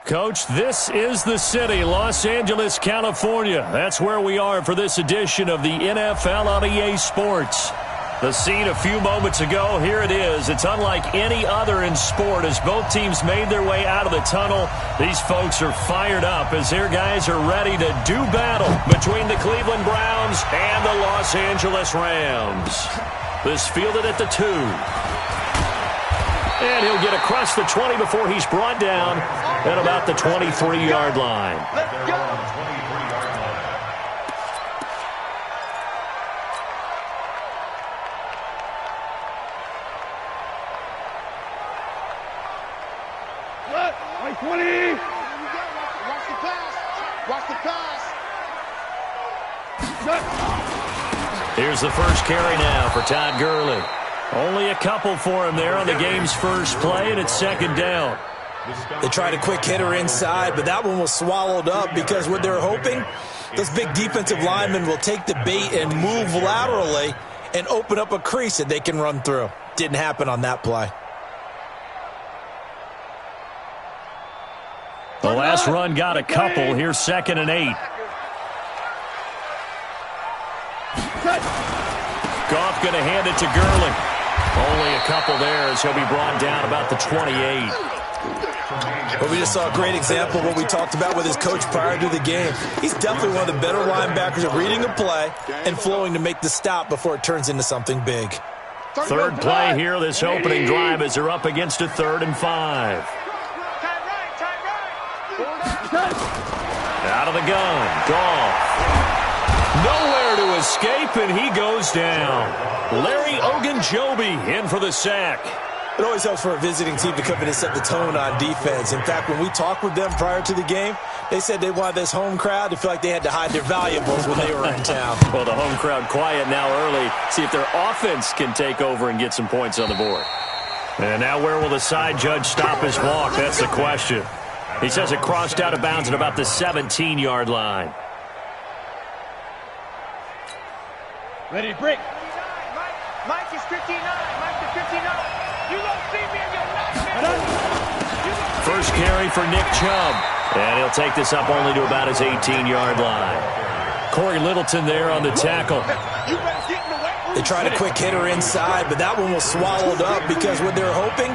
Coach, this is the city, Los Angeles, California. That's where we are for this edition of the NFL on EA Sports. The scene a few moments ago, here it is. It's unlike any other in sport as both teams made their way out of the tunnel. These folks are fired up as their guys are ready to do battle between the Cleveland Browns and the Los Angeles Rams. This fielded at the 2. And he'll get across the 20 before he's brought down at about the 23-yard line. Let's go. Like 20. Watch the pass. Watch the pass. Here's the first carry now for Todd Gurley. Only a couple for him there on the game's first play, and it's second down. They tried a quick hitter inside, but that one was swallowed up because what they're hoping, those big defensive linemen will take the bait and move laterally and open up a crease that they can run through. Didn't happen on that play. The last run got a couple. Here's 2nd and 8. Goff going to hand it to Gurley. Only a couple there as he'll be brought down about the 28. But we just saw a great example of what we talked about with his coach prior to the game. He's definitely one of the better linebackers at reading a play and flowing to make the stop before it turns into something big. Third play here, this opening drive as they're up against a 3rd and 5. Out of the gun, Goff. Nowhere to escape, and he goes down. Larry Ogunjobi in for the sack. It always helps for a visiting team to come in and set the tone on defense. In fact, when we talked with them prior to the game, they said they wanted this home crowd to feel like they had to hide their valuables when they were in town. Well, the home crowd quiet now early. See if their offense can take over and get some points on the board. And now where will the side judge stop his walk? That's the question. He says it crossed out of bounds at about the 17-yard line. Ready to break. Mike is 59. Mike is 59. You don't see me and you're not. First carry for Nick Chubb. And he'll take this up only to about his 18-yard line. Corey Littleton there on the tackle. They tried a quick hitter inside, but that one was swallowed up because what they're hoping,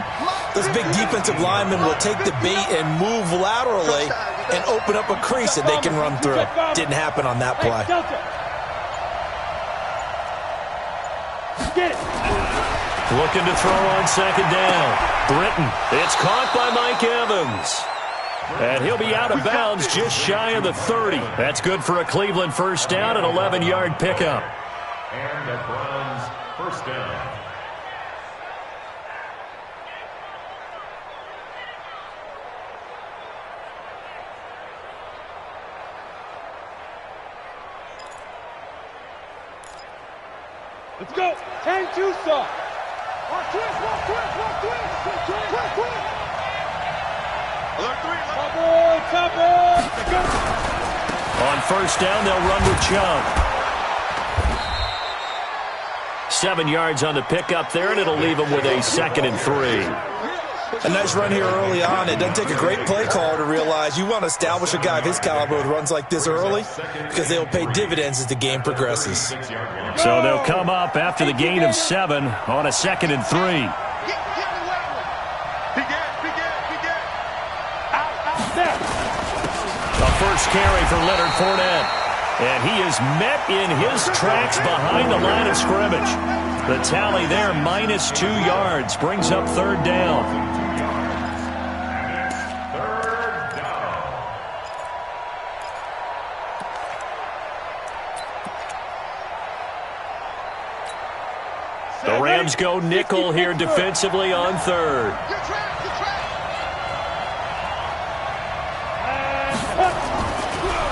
those big defensive linemen will take the bait and move laterally and open up a crease that they can run through. Didn't happen on that play. Get it. Looking to throw on 2nd down. Britton. It's caught by Mike Evans. And he'll be out of bounds just shy of the 30. That's good for a Cleveland first down, an 11-yard pickup. And that Browns first down. Let's go. 10-2 stop. Walk twist, walk twist, walk twist. Twist, twist. Top boy. Let's go. On first down, they'll run with Chubb. 7 yards on the pickup there, and it'll leave them with a 2nd and 3. A nice run here early on. It doesn't take a great play caller to realize you want to establish a guy of his caliber with runs like this early because they will pay dividends as the game progresses. So they'll come up after the gain of 7 on a 2nd and 3. The first carry for Leonard Fournette. And he is met in his tracks behind the line of scrimmage. The tally there, -2 yards, brings up 3rd down. The Rams go nickel here defensively on 3rd.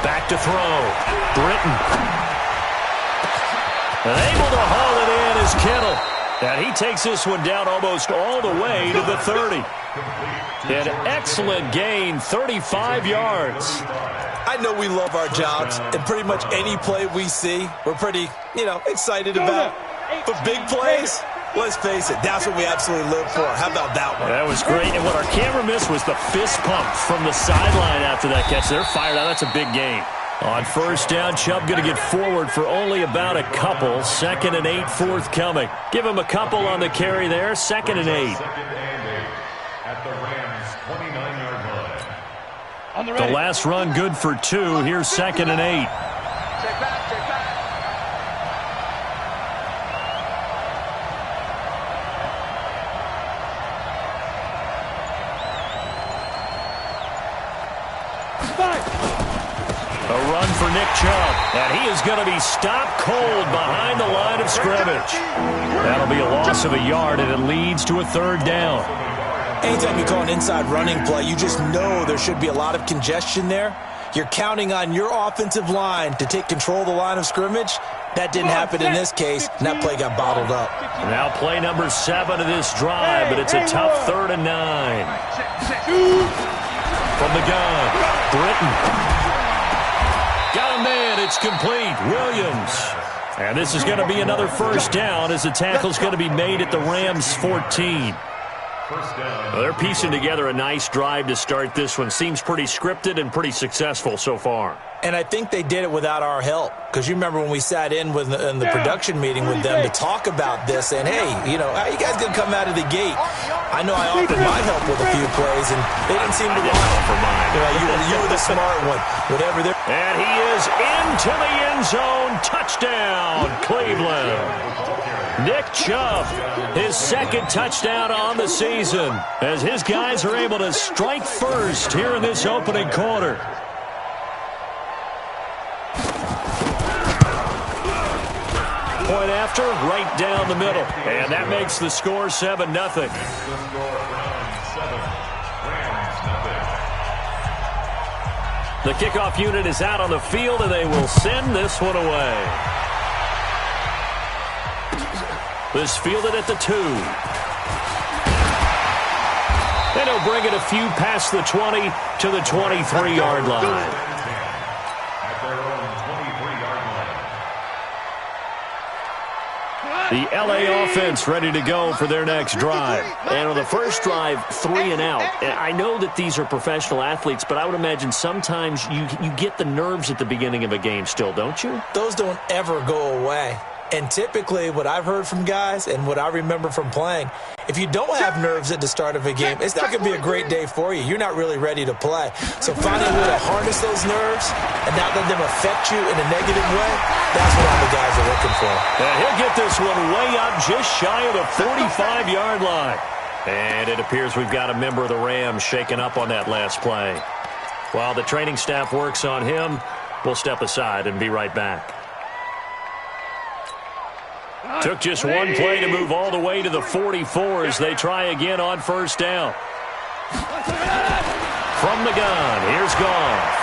Back to throw. Britton. And able to haul it in is Kittle. And he takes this one down almost all the way to the 30. An excellent gain, 35 yards. I know we love our jobs, and pretty much any play we see, we're pretty, excited about. But big plays, Let's face it, that's what we absolutely live for. How about that one? That was great. And what our camera missed was the fist pump from the sideline after that catch. They're fired out. That's a big game. On first down, Chubb going to get forward for only about a couple. 2nd and 8 forthcoming. Give him a couple on the carry there. 2nd and 8. At the Rams' 29-yard line. The last run good for 2. Here's 2nd and 8. Check back, check back. A run for Nick Chubb, and he is going to be stopped cold behind the line of scrimmage. That'll be a loss of a yard, and it leads to a 3rd down. Anytime you call an inside running play, you just know there should be a lot of congestion there. You're counting on your offensive line to take control of the line of scrimmage. That didn't happen in this case, and that play got bottled up. Now play number 7 of this drive, but it's a tough 3rd and 9. From the gun, Britton. Got a man, it's complete. Williams. And this is going to be another first down as the tackle's going to be made at the Rams' 14. Well, they're piecing together a nice drive to start this one. Seems pretty scripted and pretty successful so far. And I think they did it without our help. Because you remember when we sat in the production meeting with them to talk about this, and hey, you know, how you guys going to come out of the gate? I know I offered my help with a few plays, and they didn't seem to want it for mine. You were the smart one. Whatever they're... And he is into the end zone. Touchdown, Cleveland. Nick Chubb, his 2nd touchdown on the season, as his guys are able to strike first here in this opening quarter. Point after, right down the middle. And that makes the score 7-0. The kickoff unit is out on the field, and they will send this one away. This fielded at the 2. And he'll bring it a few past the 20 to the 23-yard line. The LA offense ready to go for their next drive. And on the first drive, 3 and out. And I know that these are professional athletes, but I would imagine sometimes you get the nerves at the beginning of a game still, don't you? Those don't ever go away. And typically what I've heard from guys and what I remember from playing, if you don't have nerves at the start of a game, it's not going to be a great day for you. You're not really ready to play. So finding a way to harness those nerves and not let them affect you in a negative way, that's what all the guys are looking for. And he'll get this one way up just shy of the 45-yard line. And it appears we've got a member of the Rams shaken up on that last play. While the training staff works on him, we'll step aside and be right back. Took just one play to move all the way to the 44 as they try again on first down. From the gun, here's Goff.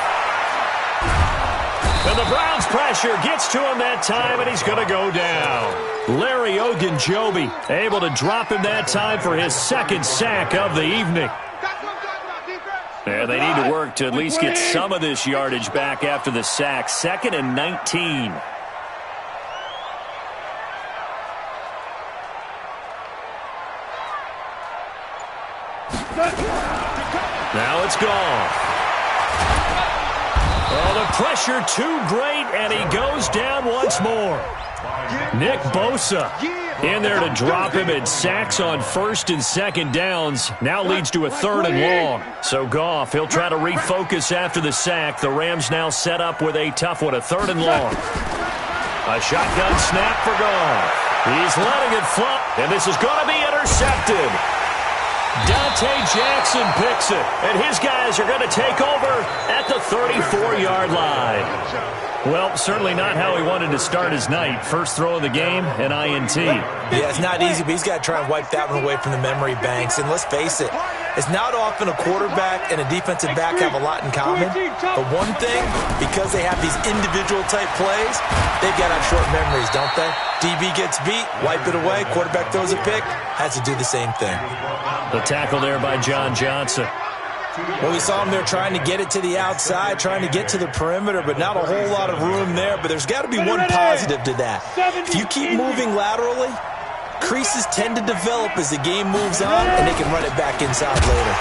And the Browns pressure gets to him that time, and he's going to go down. Larry Ogunjobi able to drop him that time for his 2nd sack of the evening. And they need to work to at least get some of this yardage back after the sack. 2nd and 19. Now it's Goff. Oh, the pressure too great, and he goes down once more. Nick Bosa in there to drop him, and sacks on 1st and 2nd downs. Now leads to a 3rd and long. So Goff, he'll try to refocus after the sack. The Rams now set up with a tough one, a 3rd and long. A shotgun snap for Goff. He's letting it flop, and this is going to be intercepted. Dante Jackson picks it, and his guys are going to take over at the 34-yard line. Well, certainly not how he wanted to start his night. First throw of the game, an INT. Yeah, it's not easy, but he's got to try and wipe that one away from the memory banks. And let's face it, it's not often a quarterback and a defensive back have a lot in common. But one thing, because they have these individual-type plays, they've got to have short memories, don't they? DB gets beat, wipe it away, quarterback throws a pick, has to do the same thing. The tackle there by John Johnson. Well, we saw him there trying to get it to the outside, trying to get to the perimeter, but not a whole lot of room there. But there's got to be one positive to that. If you keep moving laterally, Creases tend to develop as the game moves on, and they can run it back inside later.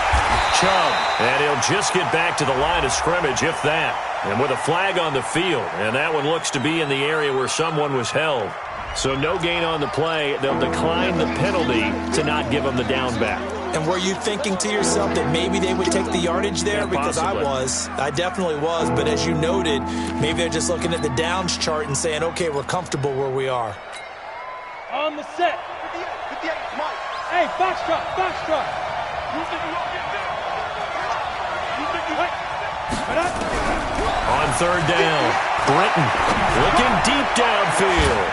Chubb, and he'll just get back to the line of scrimmage, if that. And with a flag on the field, and that one looks to be in the area where someone was held. So no gain on the play. They'll decline the penalty to not give them the down back. And were you thinking to yourself that maybe they would take the yardage there? Yeah, because possibly. I definitely was. But as you noted, maybe they're just looking at the downs chart and saying, okay, we're comfortable where we are. On the set. 58, Mike. Hey, box truck, box truck. On third down, Britton looking deep downfield.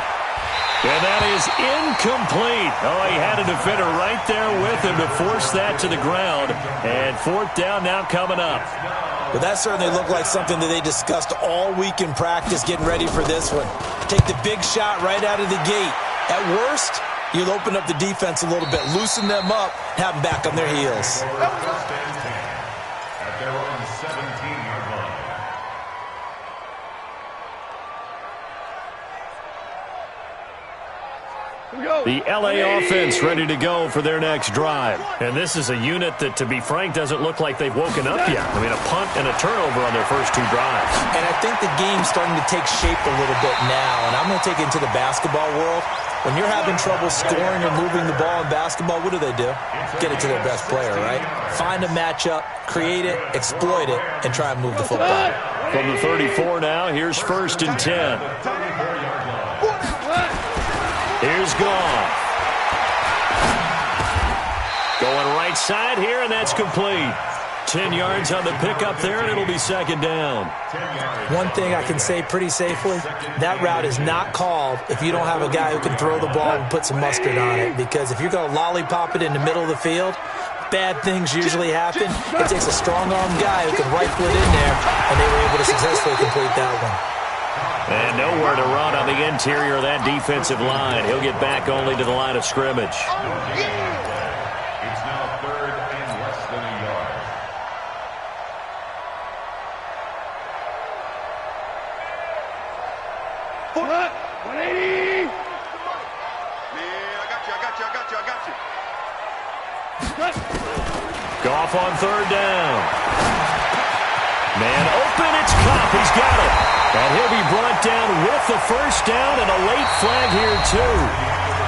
And that is incomplete. Oh, he had a defender right there with him to force that to the ground. And fourth down now coming up. Well, that certainly looked like something that they discussed all week in practice getting ready for this one. Take the big shot right out of the gate. At worst, you'll open up the defense a little bit, loosen them up, have them back on their heels. First and 10 at their own 17-yard line. The LA offense ready to go for their next drive. And this is a unit that, to be frank, doesn't look like they've woken up yet. I mean, a punt and a turnover on their first two drives. And I think the game's starting to take shape a little bit now. And I'm going to take it into the basketball world. When you're having trouble scoring or moving the ball in basketball, what do? Get it to their best player, right? Find a matchup, create it, exploit it, and try and move the football. From the 34 now, here's first and 10. Here's Goff. Going right side here, and that's complete. 10 yards on the pickup there, and it'll be second down. One thing I can say pretty safely, that route is not called if you don't have a guy who can throw the ball and put some mustard on it. Because if you're going to lollipop it in the middle of the field, bad things usually happen. It takes a strong-armed guy who can rifle it in there, and they were able to successfully complete that one. And nowhere to run on the interior of that defensive line. He'll get back only to the line of scrimmage. It's now third and less than a yard. Foot, 180. Man, I got you. Goff on third down. Man open, it's Kupp. He's got it. And he'll be brought down with the first down and a late flag here, too.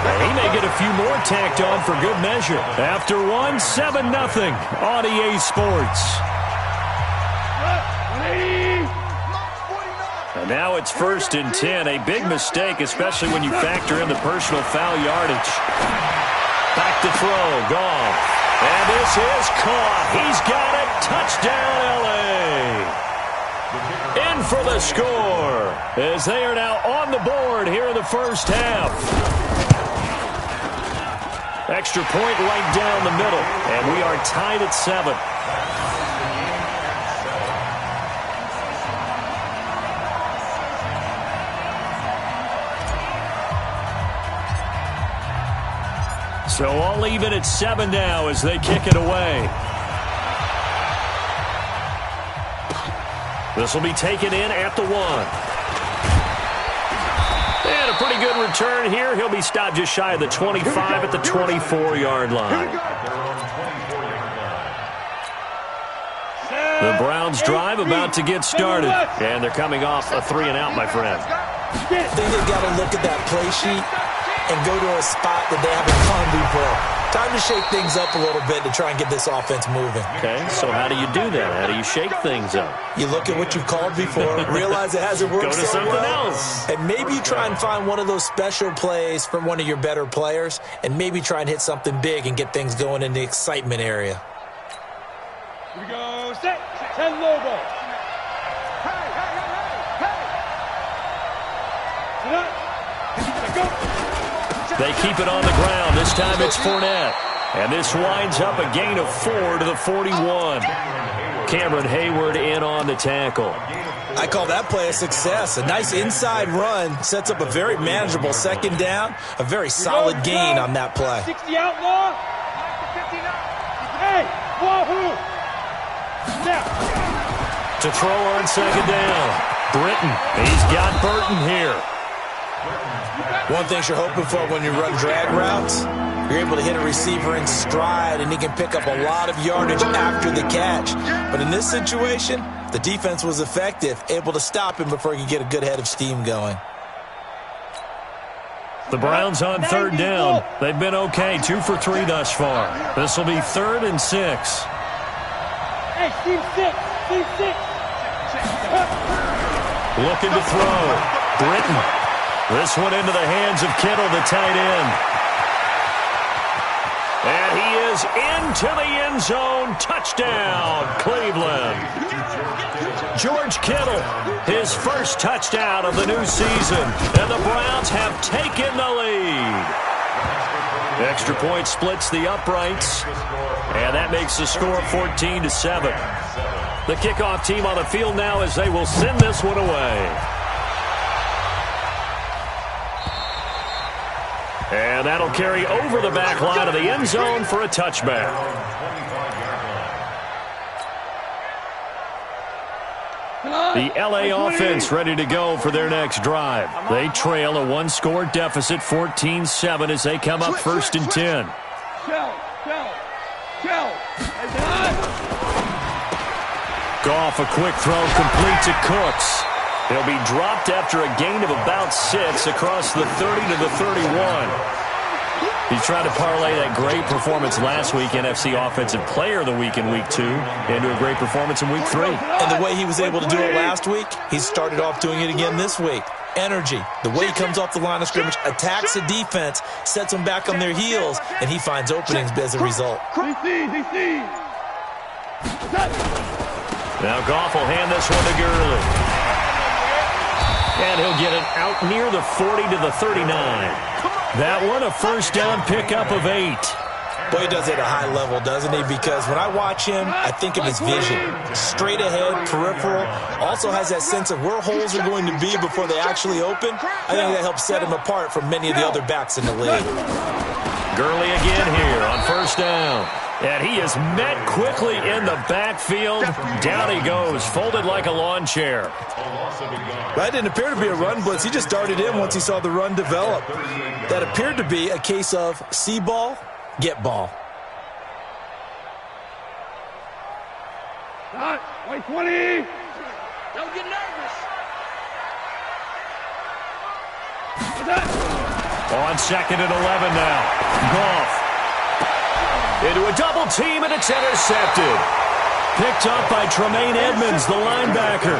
And he may get a few more tacked on for good measure. After one, 7-0 on EA Sports. 180. And now it's first and 10. A big mistake, especially when you factor in the personal foul yardage. Back to throw, Goff. And this is caught. He's got it. Touchdown, L.A. In for the score, as they are now on the board here in the first half. Extra point right down the middle, and we are tied at 7. So all even at 7 now as they kick it away. This will be taken in at the 1. And a pretty good return here. He'll be stopped just shy of the 25 at the 24-yard line. The Browns drive about to get started. And they're coming off a 3-and-out, my friend. I think they've got to look at that play sheet and go to a spot that they haven't gone before. Time to shake things up a little bit to try and get this offense moving. Okay, so how do you do that? How do you shake things up? You look at what you've called before, realize it hasn't worked Go to so something well, else. and maybe you try and find one of those special plays from one of your better players, and maybe try and hit something big and get things going in the excitement area. Here we go. Set. 10 Lobo. Hey, hey, hey, hey, hey. Sit up. Go. They keep it on the ground. This time it's Fournette. And this winds up a gain of 4 to the 41. Cameron Hayward in on the tackle. I call that play a success. A nice inside run sets up a very manageable second down. A very solid gain on that play. 60 outlaw. Hey, wahoo. Now. To throw on second down. Britton. He's got Burton here. One thing you're hoping for when you run drag routes, you're able to hit a receiver in stride, and he can pick up a lot of yardage after the catch. But in this situation, the defense was effective, able to stop him before he could get a good head of steam going. The Browns on third down. They've been okay, 2 for 3 thus far. This will be 3rd and 6. Hey, team 6. Team 6. Looking to throw. Britton. This one into the hands of Kittle, the tight end. And he is into the end zone. Touchdown, Cleveland. George Kittle, his first touchdown of the new season. And the Browns have taken the lead. Extra point splits the uprights. And that makes the score 14-7. The kickoff team on the field now as they will send this one away. And that'll carry over the back line of the end zone for a touchback. The LA offense ready to go for their next drive. They trail a one-score deficit, 14-7, as they come up 1st and 10. Goff, a quick throw, complete to Cooks. He'll be dropped after a gain of about 6 across the 30 to the 31. He's trying to parlay that great performance last week, NFC Offensive Player of the Week in Week 2, into a great performance in Week 3. And the way he was able to do it last week, he started off doing it again this week. Energy, the way he comes off the line of scrimmage, attacks the defense, sets them back on their heels, and he finds openings as a result. Now Goff will hand this one to Gurley. And he'll get it out near the 40 to the 39. That one a first down pickup of 8. Boy, he does it at a high level, doesn't he? Because when I watch him, I think of his vision. Straight ahead, peripheral. Also has that sense of where holes are going to be before they actually open. I think that helps set him apart from many of the other backs in the league. Gurley again here on first down. And he is met quickly in the backfield. Down he goes, folded like a lawn chair. That didn't appear to be a run blitz. He just darted in once he saw the run develop. That appeared to be a case of see ball, get ball. Wait, 20. Don't get nervous. On 2nd and 11 now. Goff. Into a double team, and it's intercepted. Picked up by Tremaine Edmonds, the linebacker.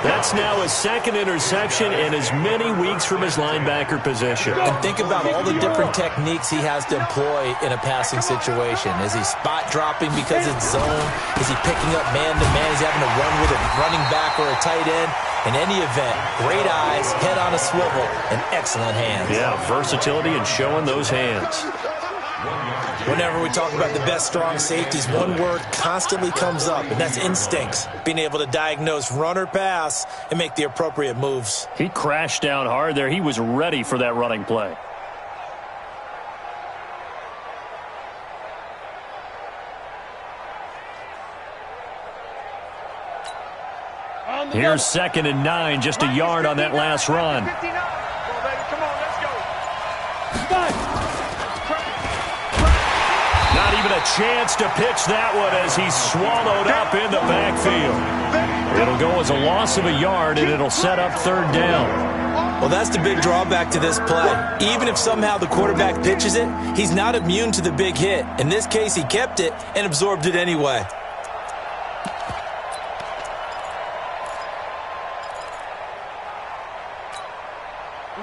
That's now his 2nd interception in as many weeks from his linebacker position. And think about all the different techniques he has to employ in a passing situation. Is he spot dropping because it's zone? Is he picking up man-to-man? Is he having to run with a running back or a tight end? In any event, great eyes, head on a swivel, and excellent hands. Yeah, versatility and showing those hands. Whenever we talk about the best strong safeties, one word constantly comes up, and that's instincts. Being able to diagnose run or pass and make the appropriate moves. He crashed down hard there. He was ready for that running play. Here's 2nd and 9, just a yard on that last run. Not even a chance to pitch that one as he's swallowed up in the backfield. It'll go as a loss of a yard, and it'll set up 3rd down. Well, that's the big drawback to this play. Even if somehow the quarterback pitches it, he's not immune to the big hit. In this case, he kept it and absorbed it anyway.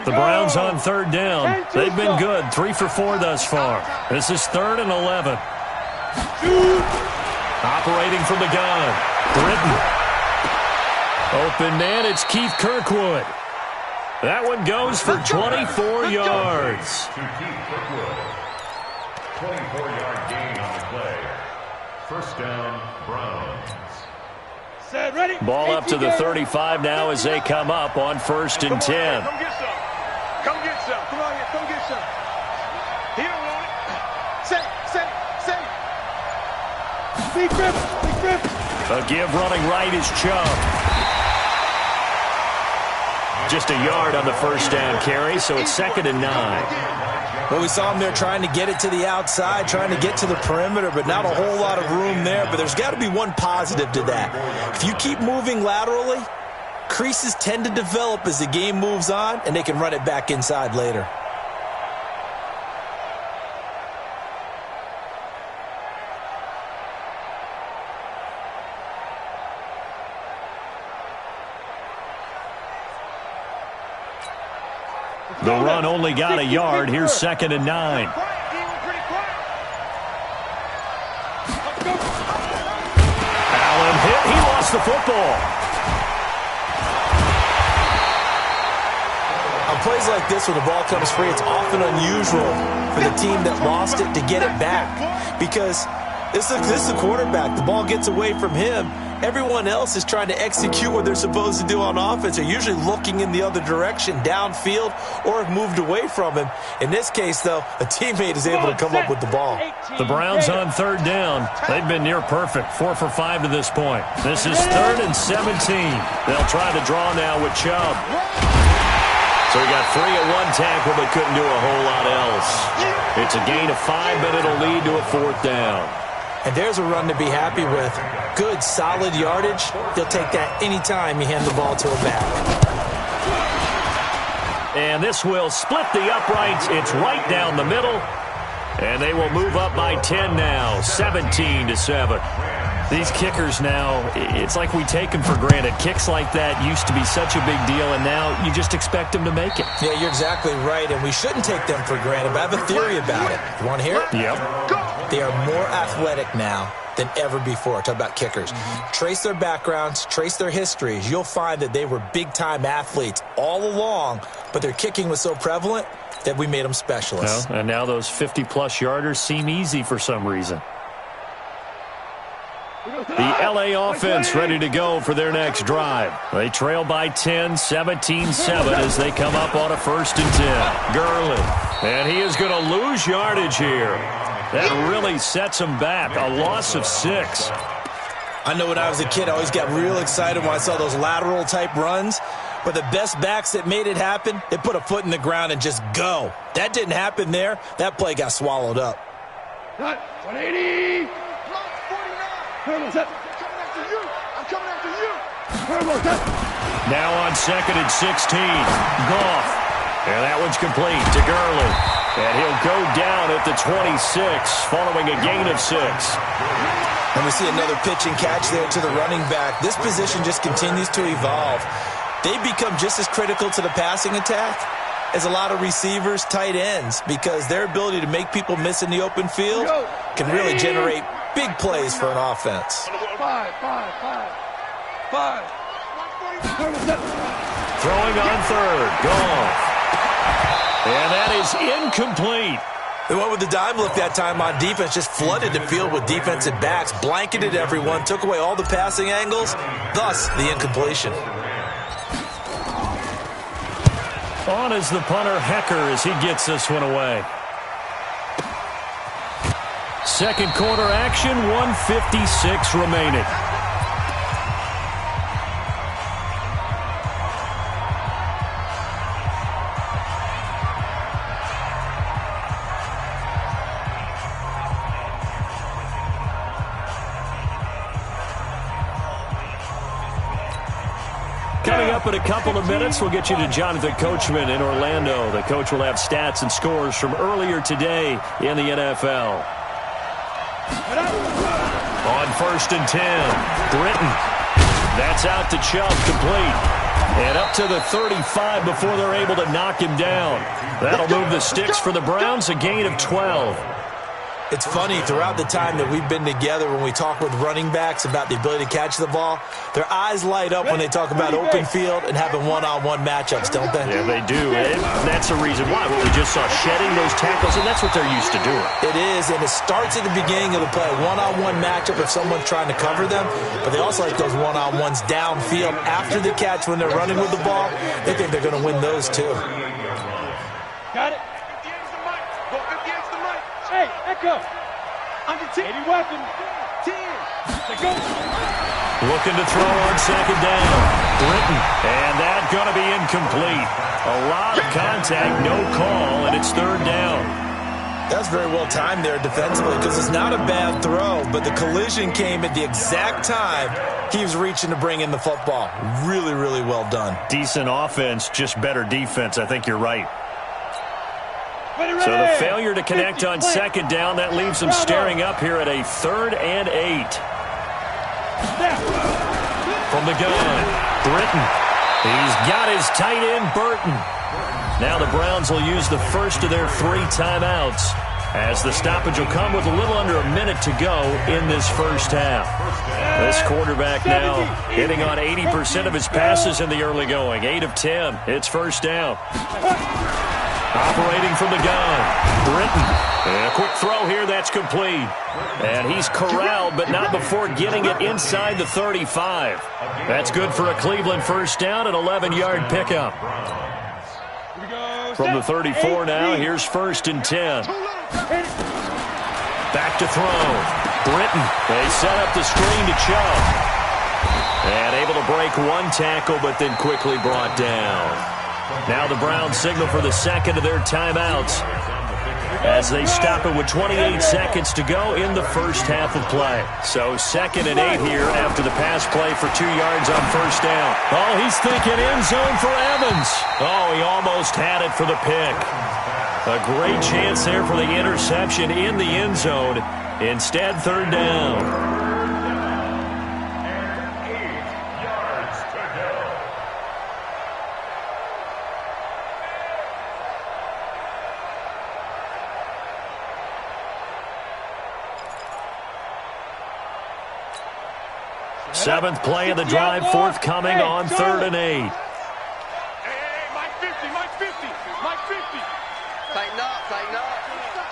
The Browns on 3rd down. They've been good, 3 for 4 thus far. This is 3rd and 11. Operating from the gun. Britton. Open man, it's Keith Kirkwood. That one goes for 24 yards. To Keith Kirkwood. 24-yard gain on the play. First down, Browns. Set, ready. Ball up to the 35 now as they come up on 1st and 10. Come get some. Come get some. Come on here. Come get some. He don't want it. Set. Big grip. A give running right is Chubb. Just a yard on the first down carry, so it's 2nd and 9. Well, we saw him there trying to get it to the outside, trying to get to the perimeter, but not a whole lot of room there. But there's got to be one positive to that. If you keep moving laterally, creases tend to develop as the game moves on, and they can run it back inside later. The run only got a yard. Here's 2nd and 9. Allen hit. He lost the football. On plays like this, when the ball comes free, it's often unusual for the team that lost it to get it back. Because this is the quarterback. The ball gets away from him. Everyone else is trying to execute what they're supposed to do on offense. They're usually looking in the other direction, downfield, or have moved away from him. In this case, though, a teammate is able to come up with the ball. The Browns on 3rd down. They've been near perfect, 4 for 5 to this point. This is 3rd and 17. They'll try to draw now with Chubb. So he got 3 at one tackle, but couldn't do a whole lot else. It's a gain of 5, but it'll lead to a 4th down. And there's a run to be happy with. Good, solid yardage. He'll take that anytime you hand the ball to a back. And this will split the uprights. It's right down the middle. And they will move up by 10 now, 17-7. These kickers now, it's like we take them for granted. Kicks like that used to be such a big deal, and now you just expect them to make it. Yeah, you're exactly right, and we shouldn't take them for granted, but I have a theory about it. You want to hear it? Yep. They are more athletic now than ever before. Talk about kickers. Trace their backgrounds, trace their histories. You'll find that they were big-time athletes all along, but their kicking was so prevalent that we made them specialists. Well, and now those 50-plus yarders seem easy for some reason. The L.A. offense ready to go for their next drive. They trail by 10, 17-7 as they come up on a 1st and 10. Gurley. And he is going to lose yardage here. That really sets him back. A loss of 6. I know when I was a kid, I always got real excited when I saw those lateral-type runs. But the best backs that made it happen, they put a foot in the ground and just go. That didn't happen there. That play got swallowed up. 180. I'm coming after you. I'm coming after you. Now on 2nd and 16. Goff. And that one's complete to Gurley. And he'll go down at the 26 following a gain of 6. And we see another pitch and catch there to the running back. This position just continues to evolve. They become just as critical to the passing attack as a lot of receivers, tight ends, because their ability to make people miss in the open field can really generate big plays for an offense. 5. Throwing on 3rd. Goff. And that is incomplete. They went with the dime look that time on defense, just flooded the field with defensive backs, blanketed everyone, took away all the passing angles, thus the incompletion. On is the punter, Hecker, as he gets this one away. 2nd quarter action, 1:56 remaining. Coming up in a couple of minutes, we'll get you to Jonathan Coachman in Orlando. The coach will have stats and scores from earlier today in the NFL. On 1st and 10, Britton. That's out to Chubb, complete. And up to the 35 before they're able to knock him down. That'll move the sticks for the Browns, a gain of 12. It's funny, throughout the time that we've been together, when we talk with running backs about the ability to catch the ball, their eyes light up when they talk about open field and having one-on-one matchups, don't they? Yeah, they do. And that's the reason why. Well, we just saw shedding those tackles, and that's what they're used to doing. It is, and it starts at the beginning of the play. One-on-one matchup if someone's trying to cover them, but they also like those one-on-ones downfield after the catch when they're running with the ball. They think they're going to win those, too. Got it. Hey, Echo. Under 10. Any weapon. 10. Looking to throw on second down. Britton. And that's going to be incomplete. A lot of contact, no call, and it's third down. That's very well timed there defensively because it's not a bad throw, but the collision came at the exact time he was reaching to bring in the football. Really, really well done. Decent offense, just better defense. I think you're right. So the failure to connect on second down, that leaves them staring up here at a 3rd and 8. From the gun, Britton. He's got his tight end, Burton. Now the Browns will use the first of their 3 timeouts as the stoppage will come with a little under a minute to go in this first half. This quarterback now hitting on 80% of his passes in the early going. 8 of 10. It's first down. Operating from the gun, Britton. And a quick throw here, that's complete. And he's corralled, but not before getting it inside the 35. That's good for a Cleveland first down, an 11-yard pickup. From the 34 now, here's 1st and 10. Back to throw. Britton. They set up the screen to Chubb. And able to break one tackle, but then quickly brought down. Now the Browns signal for the second of their timeouts as they stop it with 28 seconds to go in the first half of play. So 2nd and 8 here after the pass play for 2 yards on first down. Oh, he's thinking end zone for Evans. Oh, he almost had it for the pick. A great chance there for the interception in the end zone. Instead, 3rd down. 7th play of the drive forthcoming on 3rd and 8. Hey, Mike 50, Mike 50, Mike 50. Tighten up,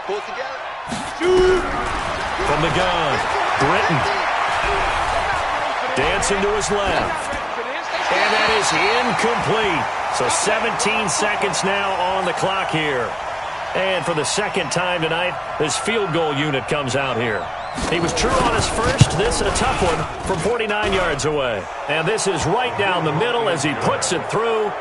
pull together. From the gun, Britton. Dancing to his left. And that is incomplete. So 17 seconds now on the clock here. And for the second time tonight, this field goal unit comes out here. He was true on his first. This a tough one from 49 yards away. And this is right down the middle as he puts it through.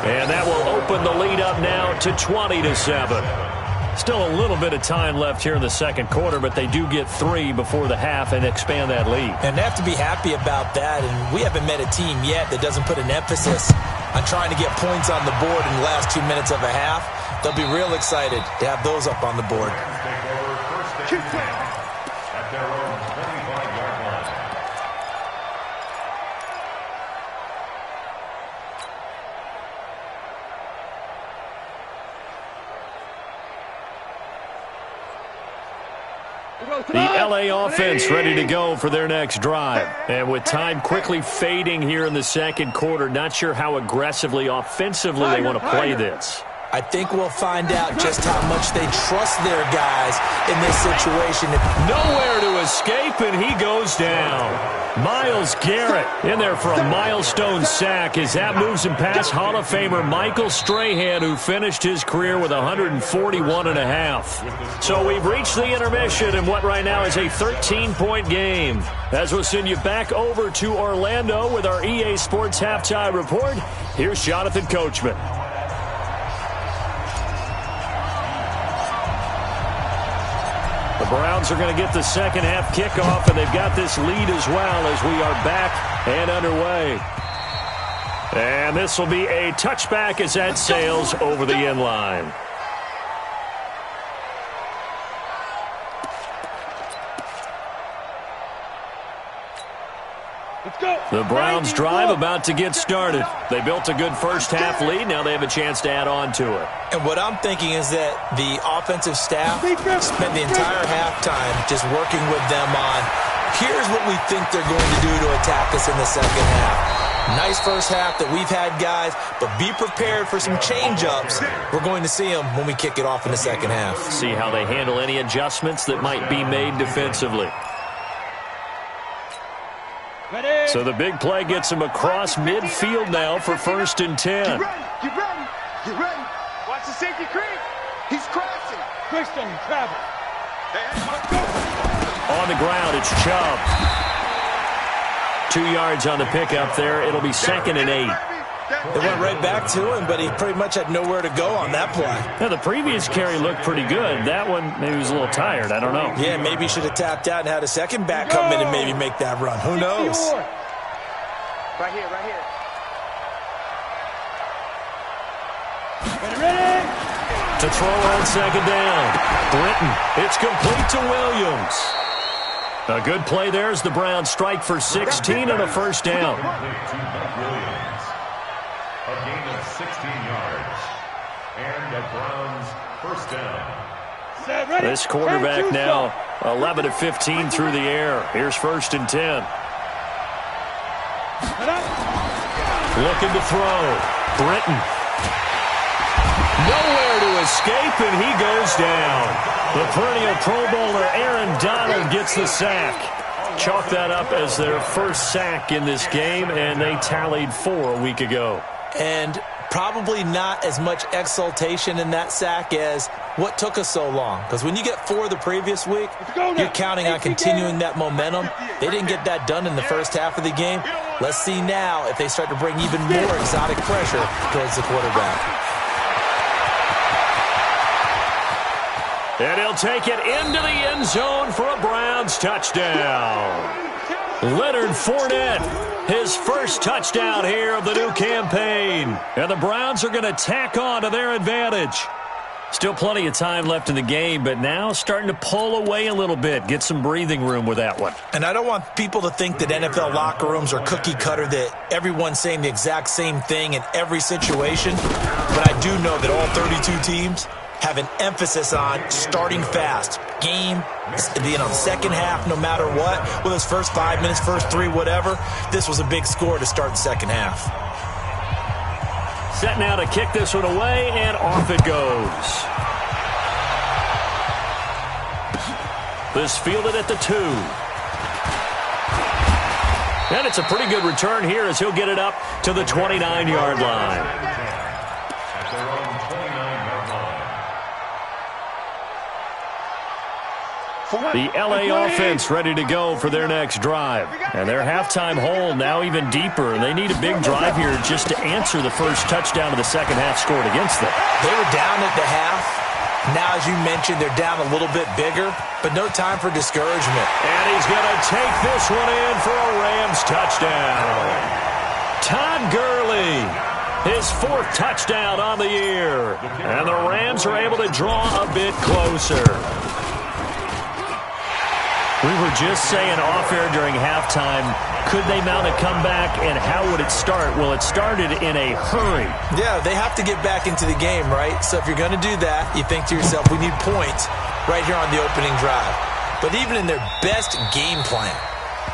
And that will open the lead up now to 20-7. Still a little bit of time left here in the second quarter, but they do get 3 before the half and expand that lead. And they have to be happy about that. And we haven't met a team yet that doesn't put an emphasis on trying to get points on the board in the last 2 minutes of a half. They'll be real excited to have those up on the board. The LA offense ready to go for their next drive. And with time quickly fading here in the second quarter, not sure how aggressively, offensively they want to play this. I think we'll find out just how much they trust their guys in this situation. Nowhere to escape, and he goes down. Myles Garrett in there for a milestone sack as that moves him past Hall of Famer Michael Strahan, who finished his career with 141.5. So we've reached the intermission in what right now is a 13-point game. As we'll send you back over to Orlando with our EA Sports Halftime Report, here's Jonathan Coachman. The Browns are going to get the second half kickoff, and they've got this lead as well as we are back and underway. And this will be a touchback as that sails over the end line. The Browns drive about to get started. They built a good first half lead. Now they have a chance to add on to it. And what I'm thinking is that the offensive staff spent the entire halftime just working with them on, here's what we think they're going to do to attack us in the second half. Nice first half that we've had, guys, but be prepared for some change-ups. We're going to see them when we kick it off in the second half. See how they handle any adjustments that might be made defensively. So the big play gets him across midfield now for 1st and 10. Get ready. Watch the safety creep. He's crossing. Christian travel. Hey, let's go. On the ground, it's Chubb. 2 yards on the pickup there. It'll be 2nd and 8. They went right back to him, but he pretty much had nowhere to go on that play. Now, the previous carry looked pretty good. That one, maybe he was a little tired. I don't know. Yeah, maybe he should have tapped out and had a second back come in and maybe make that run. Who knows? Right here, right here. Ready? To throw on 2nd down. Britton. It's complete to Williams. A good play there as the Browns strike for 16 and a first down. Williams. A gain of 16 yards. And the Browns first down. This quarterback now 11 of 15 through the air. Here's 1st and 10. Looking to throw. Britton. Nowhere to escape, and he goes down. The perennial Pro Bowler Aaron Donald gets the sack. Chalk that up as their first sack in this game, and they tallied 4 a week ago. And probably not as much exultation in that sack as what took us so long. Because when you get 4 the previous week, you're counting on continuing that momentum. They didn't get that done in the first half of the game. Let's see now if they start to bring even more exotic pressure towards the quarterback. And he'll take it into the end zone for a Browns touchdown. Leonard Fournette, his first touchdown here of the new campaign. And the Browns are going to tack on to their advantage. Still plenty of time left in the game, but now starting to pull away a little bit. Get some breathing room with that one. And I don't want people to think that NFL locker rooms are cookie cutter, that everyone's saying the exact same thing in every situation. But I do know that all 32 teams have an emphasis on starting fast. Game, second half, no matter what. Whether it's first 5 minutes, first 3, whatever. This was a big score to start the second half. Set now to kick this one away, and off it goes. This fielded at the 2. And it's a pretty good return here as he'll get it up to the 29-yard line. The LA offense ready to go for their next drive. And their halftime hole now even deeper. And they need a big drive here just to answer the first touchdown of the second half scored against them. They were down at the half. Now, as you mentioned, they're down a little bit bigger, but no time for discouragement. And he's going to take this one in for a Rams touchdown. Todd Gurley, his 4th touchdown on the year. And the Rams are able to draw a bit closer. We were just saying off-air during halftime, could they mount a comeback, and how would it start? Well, it started in a hurry. Yeah, they have to get back into the game, right? So if you're going to do that, you think to yourself, we need points right here on the opening drive. But even in their best game plan,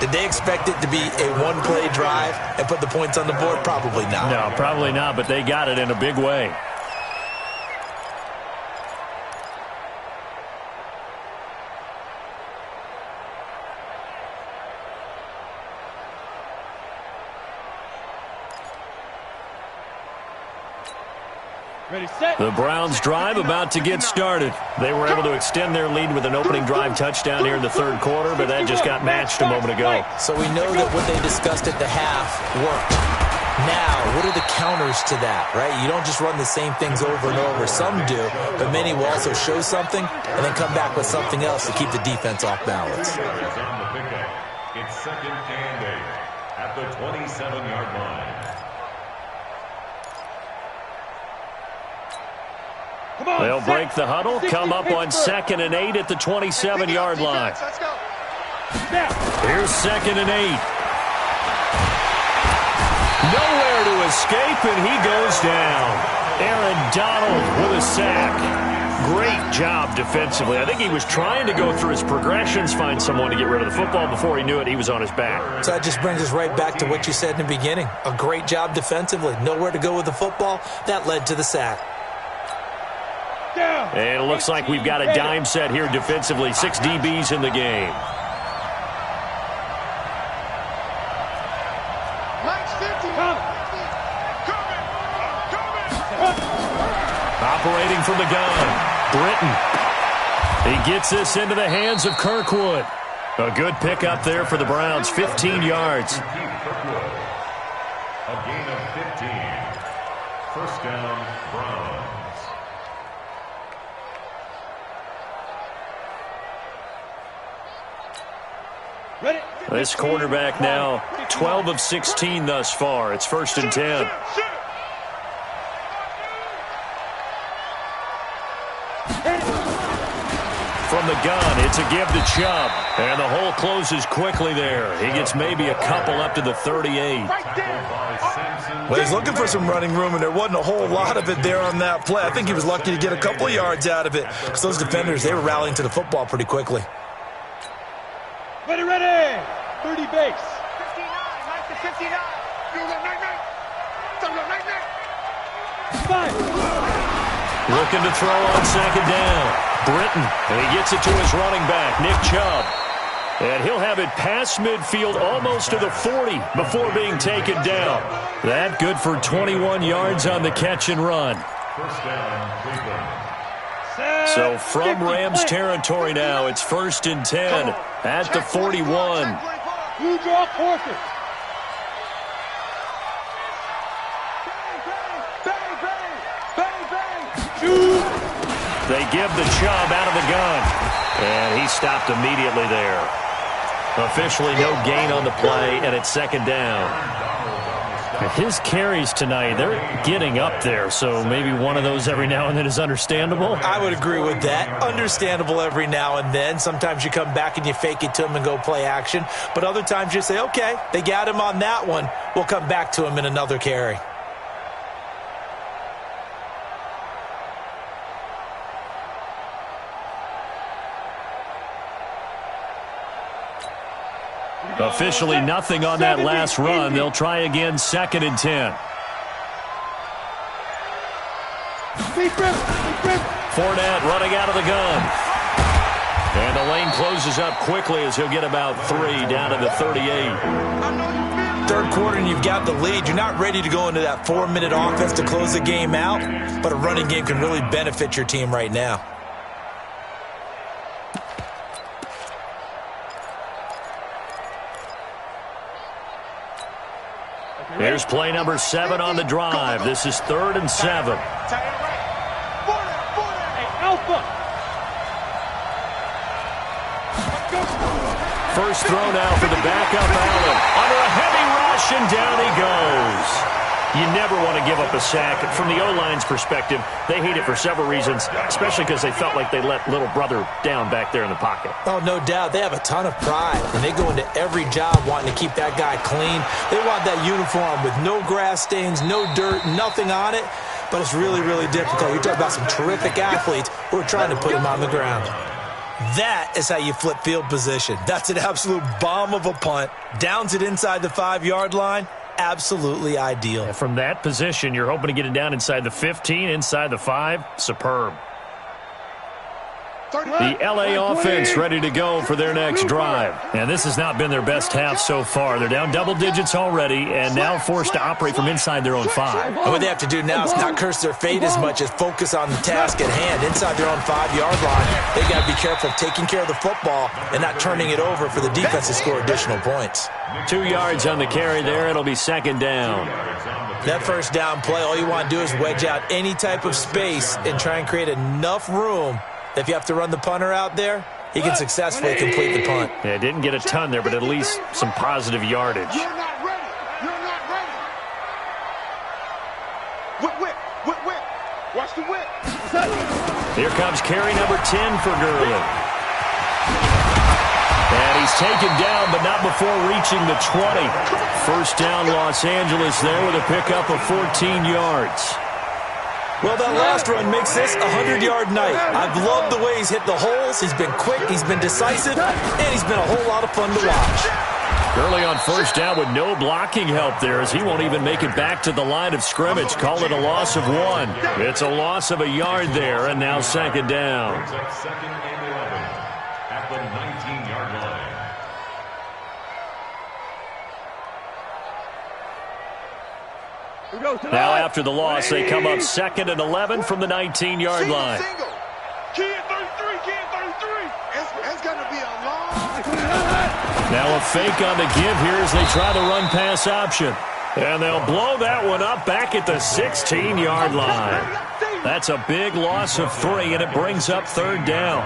did they expect it to be a one-play drive and put the points on the board? Probably not. No, probably not, but they got it in a big way. Ready, set. The Browns drive about to get started. They were able to extend their lead with an opening drive touchdown here in the 3rd quarter, but that just got matched a moment ago. So we know that what they discussed at the half worked. Now, what are the counters to that, right? You don't just run the same things over and over. Some do, but many will also show something and then come back with something else to keep the defense off balance. It's 2nd and 8 at the 27-yard line. They'll break the huddle, come up on 2nd and 8 at the 27-yard line. Here's 2nd and 8. Nowhere to escape, and he goes down. Aaron Donald with a sack. Great job defensively. I think he was trying to go through his progressions, find someone to get rid of the football. Before he knew it, he was on his back. So that just brings us right back to what you said in the beginning. A great job defensively. Nowhere to go with the football. That led to the sack. And it looks like we've got a dime set here defensively. 6 DBs in the game. Operating from the gun, Britton. He gets this into the hands of Kirkwood. A good pickup there for the Browns, 15 yards. A gain of 15. First down, Browns. Ready? This quarterback now 12 of 16 thus far. It's 1st and 10. From the gun, it's a give to Chubb. And the hole closes quickly there. He gets maybe a couple up to the 38. Well, he's looking for some running room, and there wasn't a whole lot of it there on that play. I think he was lucky to get a couple of yards out of it because those defenders, they were rallying to the football pretty quickly. Ready, ready. 30 base. 59, 59. Five. Looking to throw on 2nd down. Britton, and he gets it to his running back, Nick Chubb. And he'll have it past midfield almost to the 40 before being taken down. That good for 21 yards on the catch and run. First down, Cleveland. So from Rams territory now, it's 1st and 10 at the 41. Blue draw forfeit. They give the Chubb out of the gun. And he stopped immediately there. Officially no gain on the play, and it's 2nd down. His carries tonight, they're getting up there, so maybe one of those every now and then is understandable. I would agree with that. Understandable every now and then. Sometimes you come back and you fake it to him and go play action. But other times you say, okay, they got him on that one. We'll come back to him in another carry. Officially nothing on that last run. They'll try again, 2nd and 10. Fournette running out of the gun. And the lane closes up quickly as he'll get about 3 down to the 38. 3rd quarter and you've got the lead. You're not ready to go into that 4-minute offense to close the game out, but a running game can really benefit your team right now. Here's play number 7 on the drive. This is 3rd and 7. Alpha. First throw now for the backup Allen. Under a heavy rush, and down he goes. You never want to give up a sack. From the O-line's perspective, they hate it for several reasons, especially because they felt like they let little brother down back there in the pocket. Oh, no doubt. They have a ton of pride, and they go into every job wanting to keep that guy clean. They want that uniform with no grass stains, no dirt, nothing on it. But it's really, really difficult. You're talking about some terrific athletes who are trying to put him on the ground. That is how you flip field position. That's an absolute bomb of a punt. Downs it inside the 5-yard line. Absolutely ideal. And from that position, you're hoping to get it down inside the 15, inside the 5. Superb. The LA offense ready to go for their next drive. And this has not been their best half so far. They're down double digits already and now forced to operate from inside their own 5. And what they have to do now is not curse their fate as much as focus on the task at hand. Inside their own 5-yard line, they got to be careful of taking care of the football and not turning it over for the defense to score additional points. 2 yards on the carry there. It'll be 2nd down. That first down play, all you want to do is wedge out any type of space and try and create enough room. If you have to run the punter out there, he can successfully complete the punt. Yeah, didn't get a ton there, but at least some positive yardage. You're not ready. You're not ready. Whip. Watch the whip. Here comes carry number 10 for Gurley. And he's taken down, but not before reaching the 20. First down, Los Angeles there with a pickup of 14 yards. Well, that last run makes this a 100-yard night. I've loved the way he's hit the holes. He's been quick, he's been decisive, and he's been a whole lot of fun to watch. Gurley on first down with no blocking help there as he won't even make it back to the line of scrimmage. Call it a loss of 1. It's a loss of a yard there, and now 2nd down. 2nd and 11 at the 19-yard line. Now after the loss, they come up 2nd and 11 from the 19-yard line. Key at 33. It's going to be a long Now a fake on the give here as they try the run-pass option. And they'll blow that one up back at the 16-yard line. That's a big loss of 3, and it brings up third down.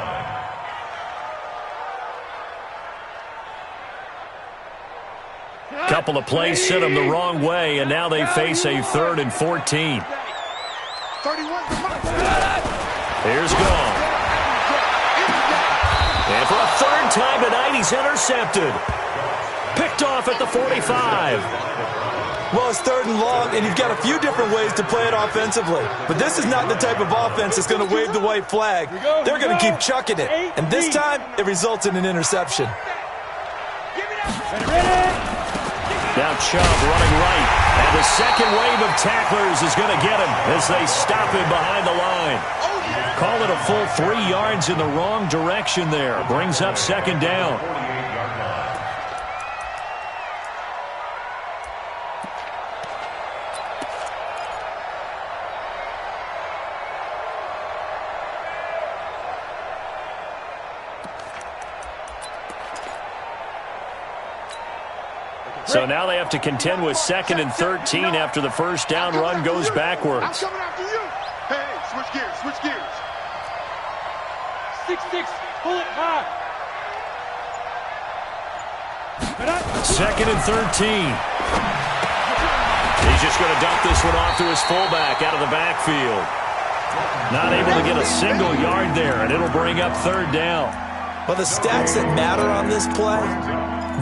Couple of plays sent them the wrong way, and now they face a 3rd and 14. Here's Gone. And for a 3rd time tonight, he's intercepted. Picked off at the 45. Well, it's 3rd and long, and you've got a few different ways to play it offensively. But this is not the type of offense that's going to wave the white flag. They're going to keep chucking it. And this time, it results in an interception. Now Chubb running right. And the second wave of tacklers is going to get him as they stop him behind the line. Call it a full 3 yards in the wrong direction there. Brings up second down. So now they have to contend with 2nd and 13 after the first down run goes backwards. I'm coming after you. Hey, switch gears, switch gears. 6-6, pull it high. 2nd and 13. He's just going to dump this one off to his fullback out of the backfield. Not able to get a single yard there, and it'll bring up third down. Well, the stats that matter on this play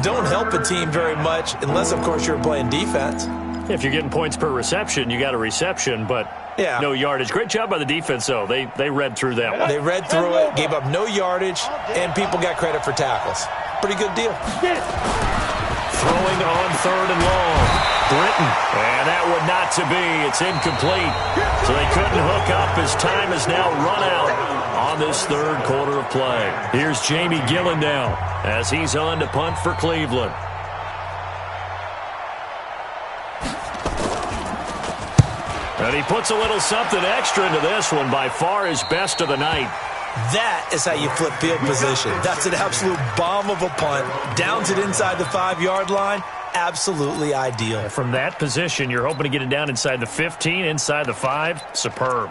don't help a team very much unless, of course, you're playing defense. If you're getting points per reception, you got a reception, but no yardage. Great job by the defense, though. They read through that one. They read through it, gave up no yardage, and people got credit for tackles. Pretty good deal. Throwing on 3rd and long. Britton. And that would not to be. It's incomplete. So they couldn't hook up as time has now run out on this 3rd quarter of play. Here's Jamie Gillen now as he's on to punt for Cleveland. And he puts a little something extra into this one, by far his best of the night. That is how you flip field position. That's an absolute bomb of a punt. Downs it inside the 5-yard line. Absolutely ideal. From that position, you're hoping to get it down inside the 15, inside the 5. Superb.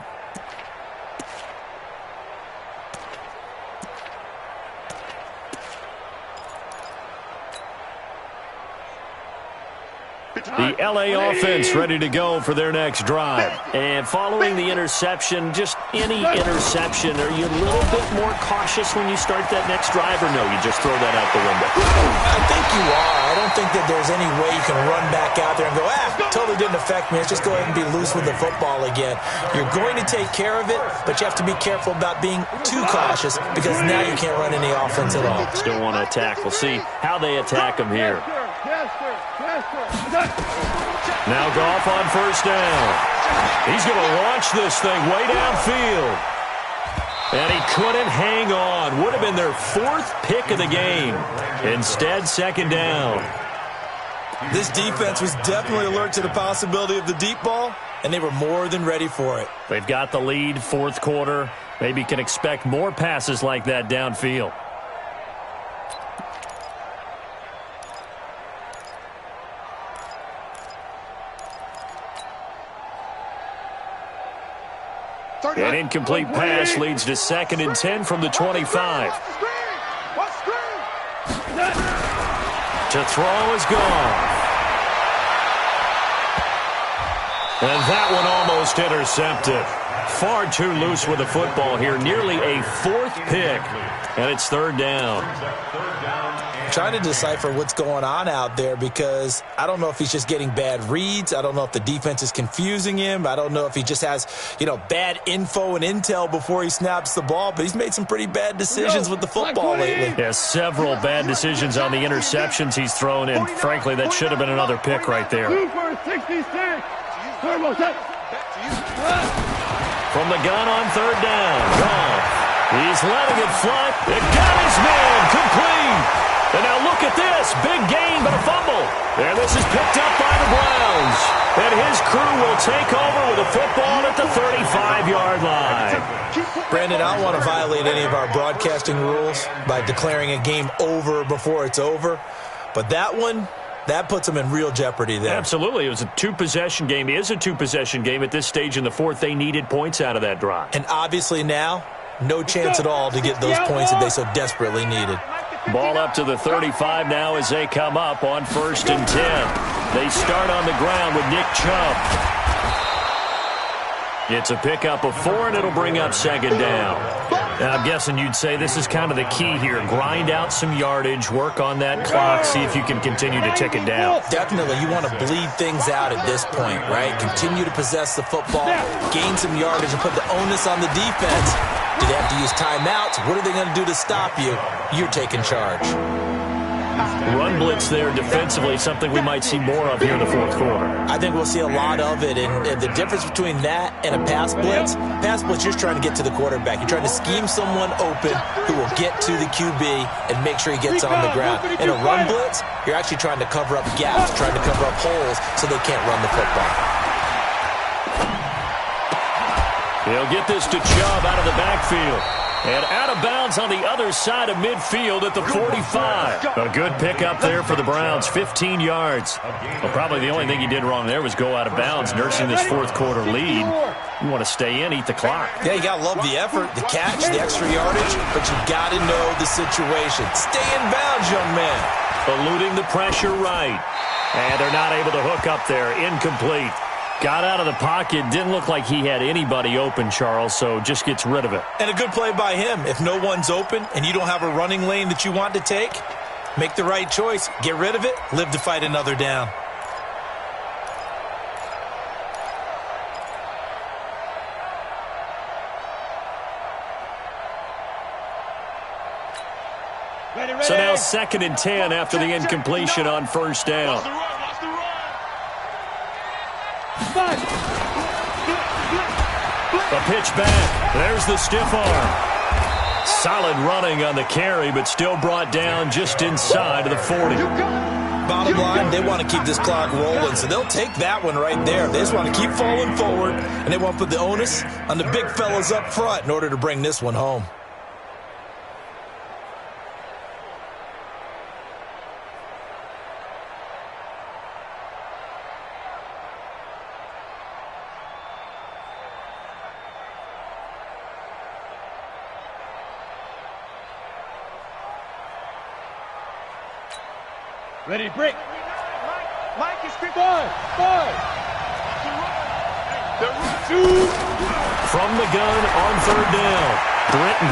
The L.A. offense ready to go for their next drive. And following the interception, just any interception, are you a little bit more cautious when you start that next drive, or no, you just throw that out the window? I think you are. I don't think that there's any way you can run back out there and go, totally didn't affect me. Let's just go ahead and be loose with the football again. You're going to take care of it, but you have to be careful about being too cautious because now you can't run any offense at all. Still want to attack. We'll see how they attack him here. Now Goff on first down. He's going to launch this thing way downfield. And he couldn't hang on. Would have been their 4th pick of the game. Instead, second down. This defense was definitely alert to the possibility of the deep ball, and they were more than ready for it. They've got the lead, 4th quarter. Maybe can expect more passes like that downfield. An incomplete pass leads to 2nd and 10 from the 25. To throw is gone. And that one almost intercepted. Far too loose with the football here. Nearly a 4th pick. And it's 3rd down. Trying to decipher what's going on out there because I don't know if he's just getting bad reads. I don't know if the defense is confusing him. I don't know if he just has, bad info and intel before he snaps the ball. But he's made some pretty bad decisions with the football lately. Yeah, several bad decisions on the interceptions he's thrown in. Frankly, that should have been another pick right there. From the gun on 3rd down. Goff. He's letting it fly. It got his man. Complete. And now look at this. Big gain, but a fumble. And this is picked up by the Browns. And his crew will take over with a football at the 35-yard line. Brandon, I don't want to violate any of our broadcasting rules by declaring a game over before it's over. But that one, that puts them in real jeopardy there. Absolutely. It was a two-possession game. It is a two-possession game at this stage in the fourth. They needed points out of that drive. And obviously now, no chance at all to get those points that they so desperately needed. Ball up to the 35 now as they come up on 1st and 10. They start on the ground with Nick Chubb. It's a pickup of 4, and it'll bring up 2nd down. Now, I'm guessing you'd say this is kind of the key here. Grind out some yardage, work on that clock, see if you can continue to tick it down. Definitely. You want to bleed things out at this point, right? Continue to possess the football, gain some yardage, and put the onus on the defense. Do they have to use timeouts? What are they going to do to stop you? You're taking charge. Run blitz there defensively, something we might see more of here in the fourth quarter. I think we'll see a lot of it, and the difference between that and a pass blitz, you're just trying to get to the quarterback. You're trying to scheme someone open who will get to the QB and make sure he gets on the ground. In a run blitz, you're actually trying to cover up gaps, trying to cover up holes so they can't run the football. He'll get this to Chubb out of the backfield. And out of bounds on the other side of midfield at the 45. A good pickup there for the Browns, 15 yards. Well, probably the only thing he did wrong there was go out of bounds, nursing this fourth quarter lead. You want to stay in, eat the clock. Yeah, you got to love the effort, the catch, the extra yardage, but you got to know the situation. Stay in bounds, young man. Eluding the pressure right. And they're not able to hook up there. Incomplete. Got out of the pocket. Didn't look like he had anybody open, Charles, so just gets rid of it. And a good play by him. If no one's open and you don't have a running lane that you want to take, make the right choice. Get rid of it. Live to fight another down. So now 2nd and 10 after the incompletion on 1st down. A pitch back. There's the stiff arm. Solid running on the carry, but still brought down just inside of the 40. Bottom line, they want to keep this clock rolling, so they'll take that one right there. They just want to keep falling forward, and they want to put the onus on the big fellas up front in order to bring this one home. Ready to break. Mike is quick. Five. From the gun on 3rd down. Britton.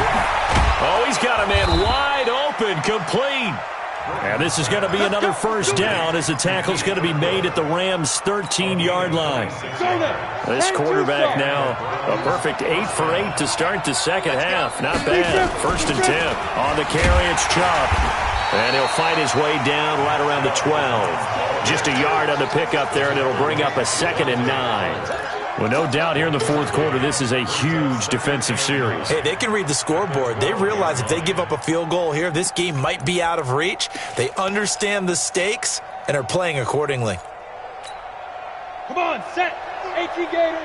Oh, he's got a man wide open, complete. And this is going to be another 1st down as the tackle's going to be made at the Rams' 13-yard line. This quarterback now a perfect 8 for 8 to start the second half. Not bad. 1st and 10. On the carry, it's Chubb. And he'll fight his way down right around the 12. Just a yard on the pickup there, and it'll bring up a 2nd and 9. Well, no doubt here in the fourth quarter, this is a huge defensive series. Hey, they can read the scoreboard. They realize if they give up a field goal here, this game might be out of reach. They understand the stakes and are playing accordingly. Come on, set. 18 Gator.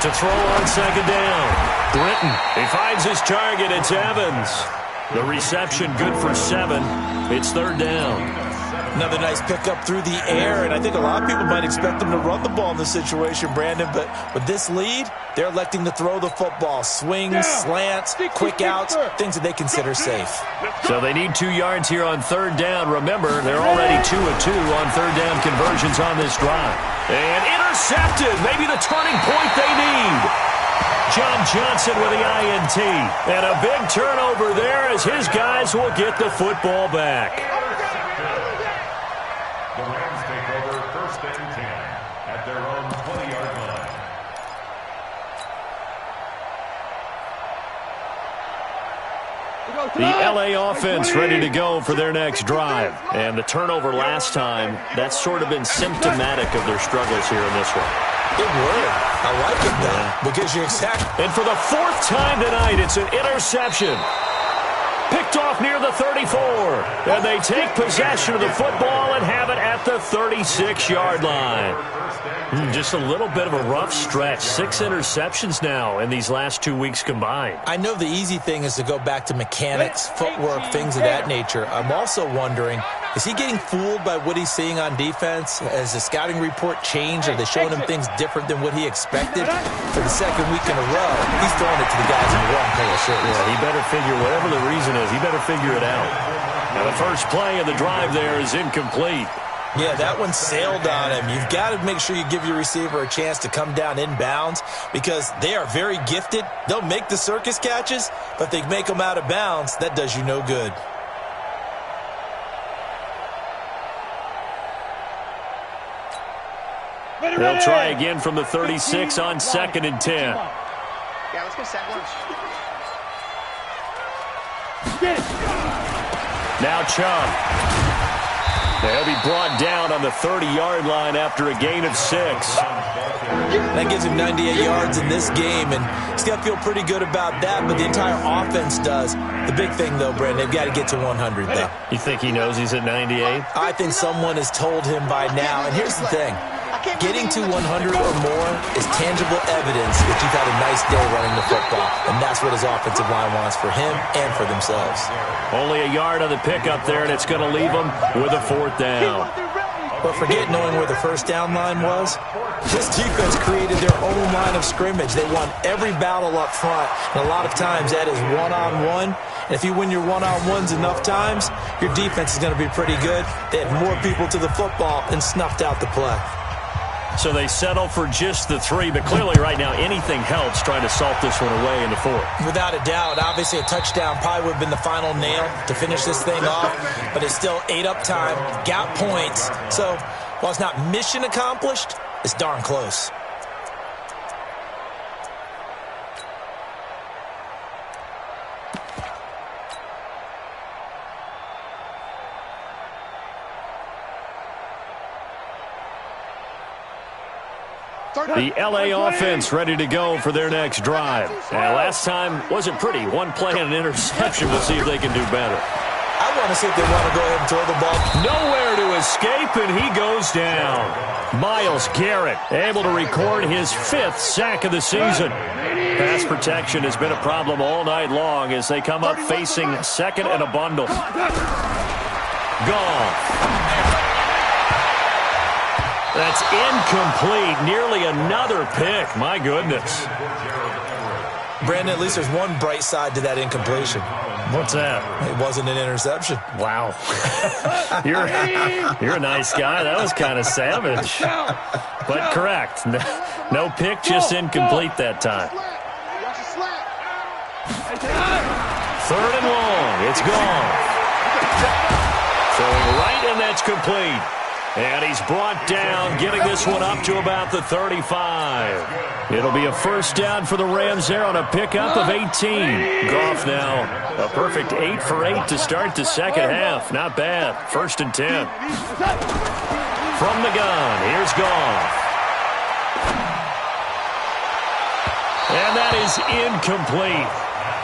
To throw on 2nd down. Britton. He finds his target. It's Evans. The reception good for 7. It's 3rd down. Another nice pickup through the air, and I think a lot of people might expect them to run the ball in this situation, Brandon, but with this lead, they're electing to throw the football. Swings, slants, quick outs, things that they consider safe. So they need 2 yards here on 3rd down. Remember, they're already 2 of 2 on 3rd down conversions on this drive. And intercepted, maybe the turning point they need. John Johnson with the INT. And a big turnover there as his guys will get the football back. The Rams take over 1st and 10 at their own 20-yard line. The LA offense ready to go for their next drive. And the turnover last time, that's sort of been symptomatic of their struggles here in this one. Good word. I like it, though, because you're exactly. And for the fourth time tonight, it's an interception. Picked off near the 34. And they take possession of the football and have it at the 36-yard line. Just a little bit of a rough stretch. 6 interceptions now in these last 2 weeks combined. I know the easy thing is to go back to mechanics, footwork, things of that nature. I'm also wondering, is he getting fooled by what he's seeing on defense? Has the scouting report changed? Are they showing him things different than what he expected? For the second week in a row, he's throwing it to the guys in the wrong color shirts. Yeah, he better figure, whatever the reason is, he better figure it out. Now the first play of the drive there is incomplete. Yeah, that one sailed on him. You've got to make sure you give your receiver a chance to come down inbounds because they are very gifted. They'll make the circus catches, but if they make them out of bounds, that does you no good. They'll try again from the 36 on 2nd and 10. Yeah, let's go second. Now Chubb. They'll be brought down on the 30-yard line after a gain of 6. That gives him 98 yards in this game, and he's got to feel pretty good about that, but the entire offense does. The big thing, though, Brandon, they've got to get to 100, though. You think he knows he's at 98? I think someone has told him by now, and here's the thing. Getting to 100 or more is tangible evidence that you've had a nice day running the football, and that's what his offensive line wants for him and for themselves. Only a yard on the pickup there, and it's going to leave them with a 4th down. But forget knowing where the first down line was. This defense created their own line of scrimmage. They won every battle up front, and a lot of times that is one-on-one. And if you win your one-on-ones enough times, your defense is going to be pretty good. They had more people to the football and snuffed out the play. So they settle for just the 3, but clearly right now anything helps trying to salt this one away in the 4th. Without a doubt, obviously a touchdown probably would have been the final nail to finish this thing off, but it's still ate up time, got points. So while it's not mission accomplished, it's darn close. The LA offense ready to go for their next drive. And last time wasn't pretty. One play and an interception. We'll see if they can do better. I want to see if they want to go ahead and throw the ball. Nowhere to escape, and he goes down. Myles Garrett able to record his 5th sack of the season. Pass protection has been a problem all night long as they come up facing 2nd and a bundle. Gone. That's incomplete. Nearly another pick. My goodness. Brandon, at least there's one bright side to that incompletion. What's that? It wasn't an interception. Wow. You're a nice guy. That was kind of savage. But correct. No pick, just incomplete that time. 3rd and long. It's gone. Throwing right, and that's complete. And he's brought down, getting this one up to about the 35. It'll be a 1st down for the Rams there on a pickup of 18. Goff now, a perfect 8 for 8 to start the second half. Not bad. 1st and 10. From the gun, here's Goff. And that is incomplete.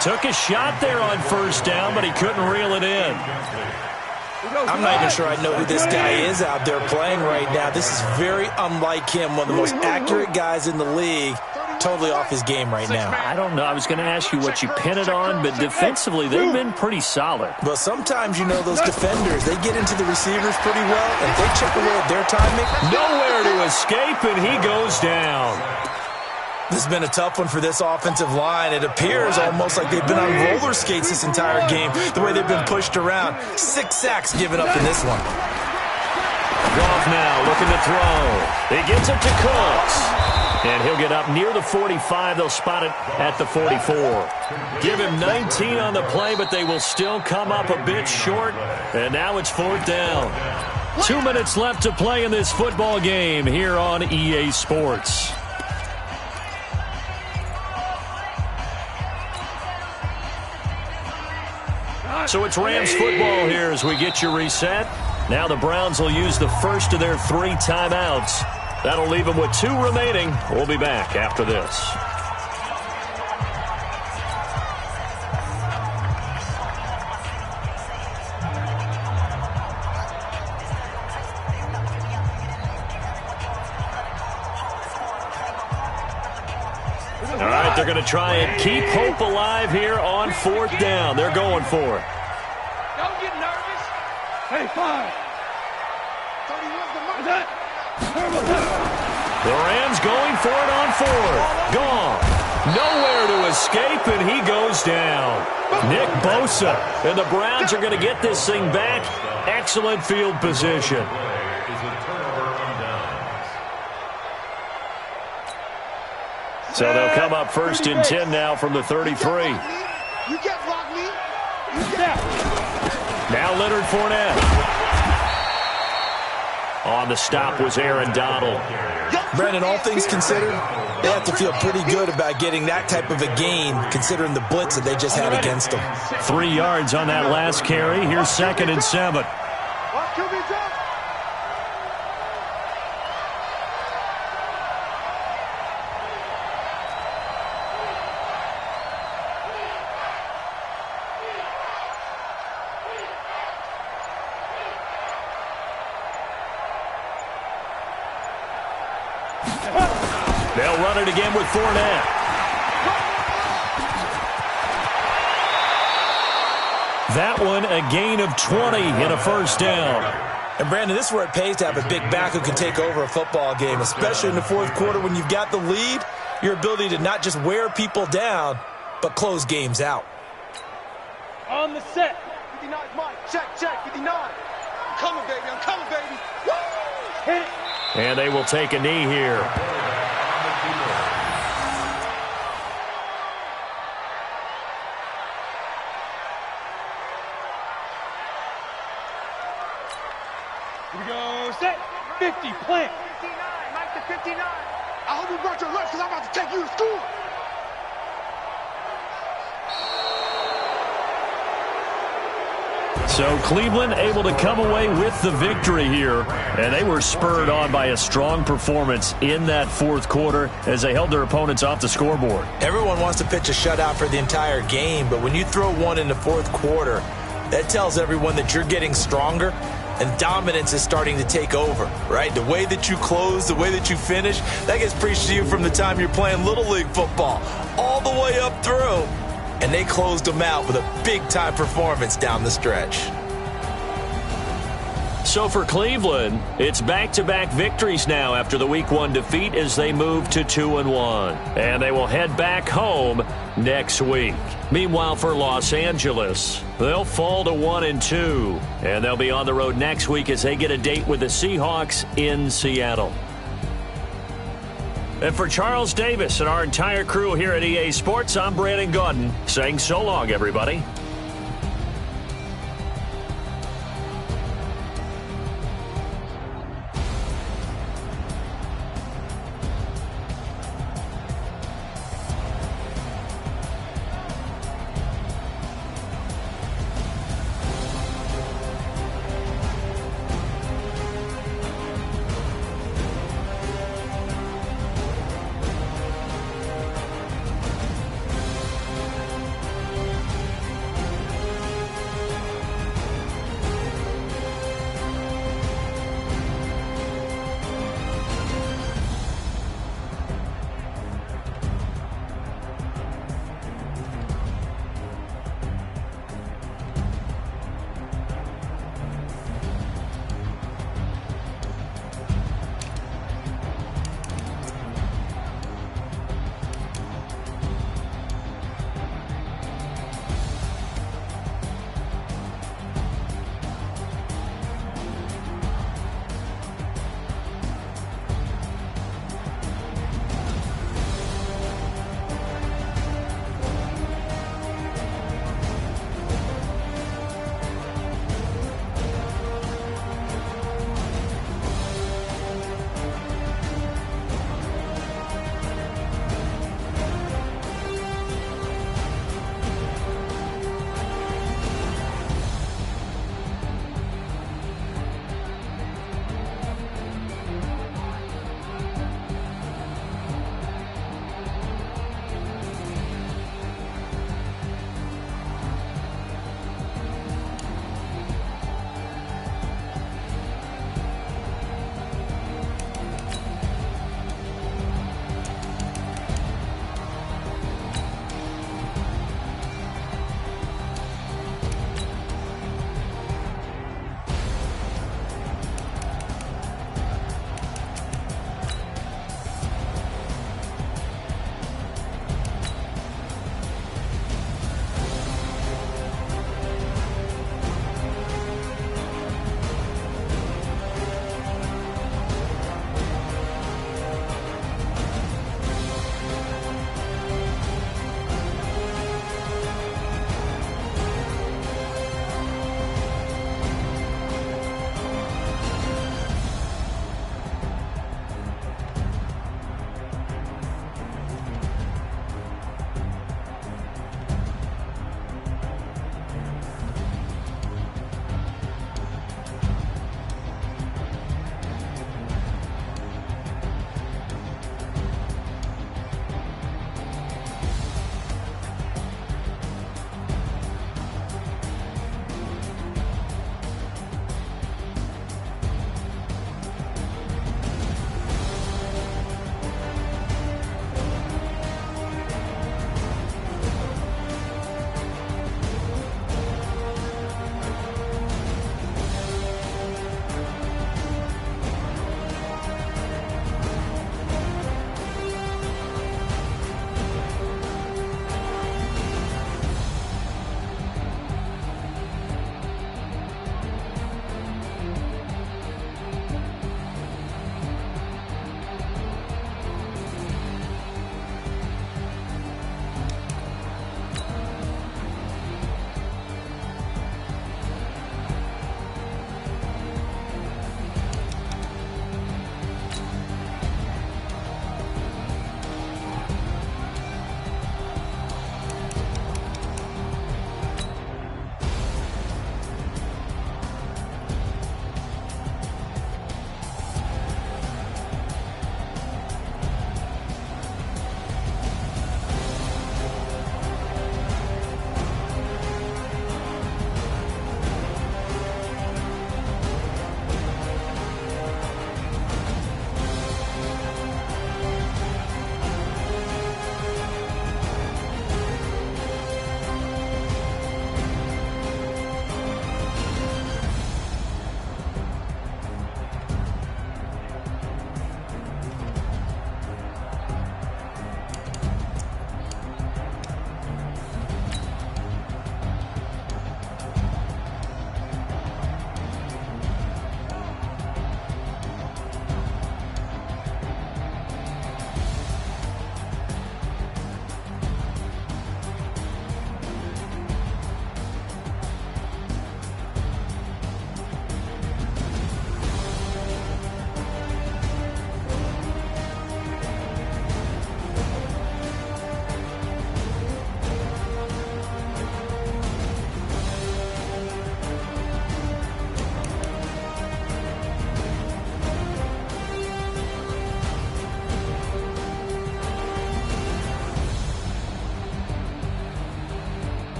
Took a shot there on 1st down, but he couldn't reel it in. I'm not even sure I know who this guy is out there playing right now. This is very unlike him, one of the most accurate guys in the league. Totally off his game right now. I don't know. I was going to ask you what you pin it on, but defensively, they've been pretty solid. Well, sometimes, you know, those defenders, they get into the receivers pretty well, and if they chip away at their timing. Nowhere to escape, and he goes down. This has been a tough one for this offensive line. It appears almost like they've been on roller skates this entire game, the way they've been pushed around. 6 sacks given up in this one. Goff now looking to throw. He gets it to Cooks. And he'll get up near the 45. They'll spot it at the 44. Give him 19 on the play, but they will still come up a bit short. And now it's 4th down. 2 minutes left to play in this football game here on EA Sports. So it's Rams football here as we get you reset. Now the Browns will use the first of their 3 timeouts. That'll leave them with 2 remaining. We'll be back after this. All right, they're going to try and keep hope alive here on 4th down. They're going for it. Don't get nervous. Hey, 5. 31's the mark. The Rams going for it on 4th. Gone. Nowhere to escape, and he goes down. Nick Bosa. And the Browns are going to get this thing back. Excellent field position. So they'll come up 1st and 10 now from the 33. You can't block me. Now Leonard Fournette. On the stop was Aaron Donald. Brandon, all things considered, they have to feel pretty good about getting that type of a gain, considering the blitz that they just had against them. 3 yards on that last carry. Here's 2nd and 7. They'll run it again with Fournette. That one, a gain of 20 and a 1st down. And, Brandon, this is where it pays to have a big back who can take over a football game, especially in the 4th quarter when you've got the lead, your ability to not just wear people down, but close games out. On the set. 59, Mike. Check, 59. I'm coming, baby. Woo! Hit it. And they will take a knee here. Here we go. Set. 50. Plant. 59, Mike to 59. I hope you brought your lunch because I'm about to take you to school. So Cleveland able to come away with the victory here, and they were spurred on by a strong performance in that 4th quarter as they held their opponents off the scoreboard. Everyone wants to pitch a shutout for the entire game, but when you throw one in the 4th quarter, that tells everyone that you're getting stronger and dominance is starting to take over, right? The way that you close, the way that you finish, that gets preached to you from the time you're playing Little League football all the way up through. And they closed them out with a big-time performance down the stretch. So for Cleveland, it's back-to-back victories now after the Week 1 defeat as they move to 2-1. And they will head back home next week. Meanwhile, for Los Angeles, they'll fall to 1-2. And they'll be on the road next week as they get a date with the Seahawks in Seattle. And for Charles Davis and our entire crew here at EA Sports, I'm Brandon Gaudin saying so long, everybody.